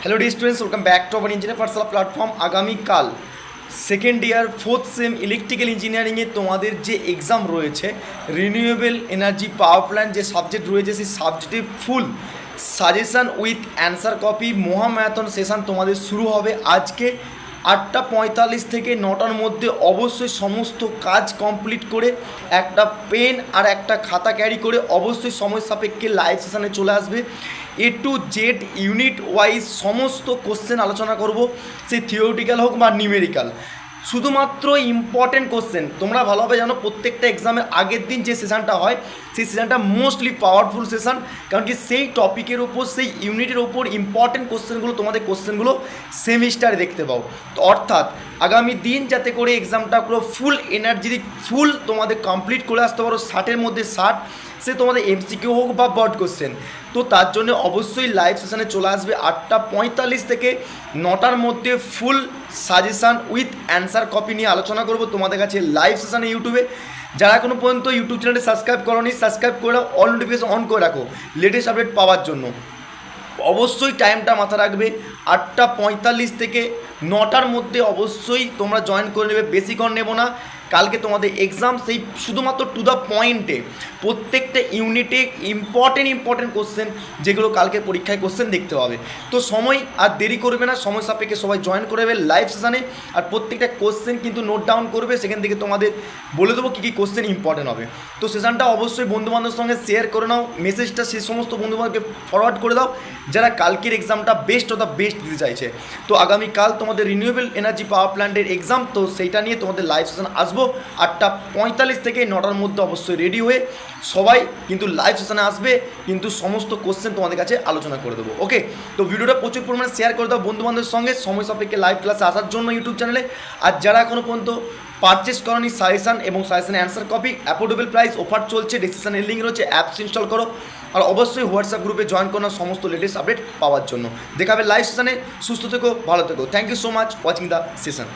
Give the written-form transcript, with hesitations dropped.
Hello the students, welcome back to our engineer পাঠশালা platform. আগামীকাল second year fourth sem electrical ইঞ্জিনিয়ারিংয়ে তোমাদের যে এক্সাম রয়েছে, রিনিউয়েবল এনার্জি পাওয়ার প্ল্যান্ট যে সাবজেক্ট রয়েছে, সেই সাবজেক্টের full suggestion with answer copy মহাম্যারাথন সেশন তোমাদের শুরু হবে আজকে 8:45 থেকে 9টার মধ্যে। অবশ্যই সমস্ত কাজ কমপ্লিট করে একটা পেন আর একটা খাতা ক্যারি করে অবশ্যই সময় সাপেক্ষে লাইভ সেশানে চলে আসবে। A to Z unit wise সমস্ত কোশ্চেন আলোচনা করব, সে থিওরিটিক্যাল হোক বা নিউমেরিক্যাল। শুধুমাত্র ইম্পর্টেন্ট কোশ্চেন তোমরা ভালোভাবে জানো, প্রত্যেকটা এক্সামের আগের দিন যে সেশনটা হয় সেই সেশনটা মোস্টলি পাওয়ারফুল সেশন, কারণ কি সেই টপিকের ওপর সেই ইউনিটের ওপর ইম্পর্টেন্ট কোশ্চেনগুলো তোমাদের কোশ্চেনগুলো সেমিস্টারে দেখতে পাও। তো অর্থাৎ আগামী দিন যাতে করে এক্সামটা পুরো ফুল এনার্জি ফুল তোমাদের কমপ্লিট করে আসতে পারো, 60-এর মধ্যে 60, সে তোমাদের এমসিকিউ হোক বা বড কোশ্চেন। তো তার জন্য অবশ্যই লাইভ সেশনে চলে আসবে 8:45 থেকে 9টার মধ্যে। ফুল সাজেশান উইথ অ্যান্সার কপি নিয়ে আলোচনা করব তোমাদের কাছে লাইভ সেশনে ইউটিউবে। যারা এখনও পর্যন্ত ইউটিউব চ্যানেলটি সাবস্ক্রাইব করোনি, সাবস্ক্রাইব করে অল নোটিফিকেশন অন করে রাখো লেটেস্ট আপডেট পাওয়ার জন্য। অবশ্যই টাইমটা মাথা রাখবে, 8:45 থেকে 9টার মধ্যে অবশ্যই তোমরা জয়েন করে নেবে, বেশিক্ষণ নেব না। কালকে তোমাদের এক্সাম, সেই শুধুমাত্র টু দ্য পয়েন্টে প্রত্যেকটা ইউনিটে ইম্পর্টেন্ট কোশ্চেন যেগুলো কালকে পরীক্ষায় কোশ্চেন দেখতে হবে। তো সময় আর দেরি করবে না, সময় সাপেক্ষে সবাই জয়েন করে নেবে লাইভ সেশানে। আর প্রত্যেকটা কোশ্চেন কিন্তু নোট ডাউন করবে, সেখান থেকে তোমাদের বলে দেবো কী কী কোশ্চেন ইম্পর্টেন্ট হবে। তো সেশনটা অবশ্যই বন্ধুবান্ধবের সঙ্গে শেয়ার করে নাও, মেসেজটা সে সমস্ত বন্ধুবান্ধবকে ফরওয়ার্ড করে দাও যারা কালকের এক্সামটা বেস্ট অফ দ্য বেস্ট দিতে চাইছে। তো আগামীকাল তোমাদের রিনিউয়েবল এনার্জি পাওয়ার প্ল্যান্টের এক্সাম, তো সেইটা নিয়ে তোমাদের লাইভ সেশন আসবো 8:45 থেকে 9টার মধ্যে। অবশ্যই রেডি হয়ে সবাই কিন্তু লাইভ সেশনে আসবে, কিন্তু সমস্ত কোশ্চেন তোমাদের কাছে আলোচনা করে দেবো। ওকে, তো ভিডিওটা প্রচুর পরিমাণে শেয়ার করে দাও বন্ধুবান্ধবের সঙ্গে সময় সাপেক্ষে লাইভ ক্লাসে আসার জন্য ইউটিউব চ্যানেলে। আর যারা এখনও পর্যন্ত পারচেস করনি সাজেশান এবং সাজেশানের answer copy, affordable price offer চলছে, ডিসক্রিপশানের লিঙ্ক রয়েছে, অ্যাপস ইনস্টল করো। আর অবশ্যই হোয়াটসঅ্যাপ গ্রুপে জয়েন করো সমস্ত লেটেস্ট আপডেট পাওয়ার জন্য। দেখাবে লাইভ সেশনে। সুস্থ থেকো, ভালো থেকো। Thank you so much watching the session.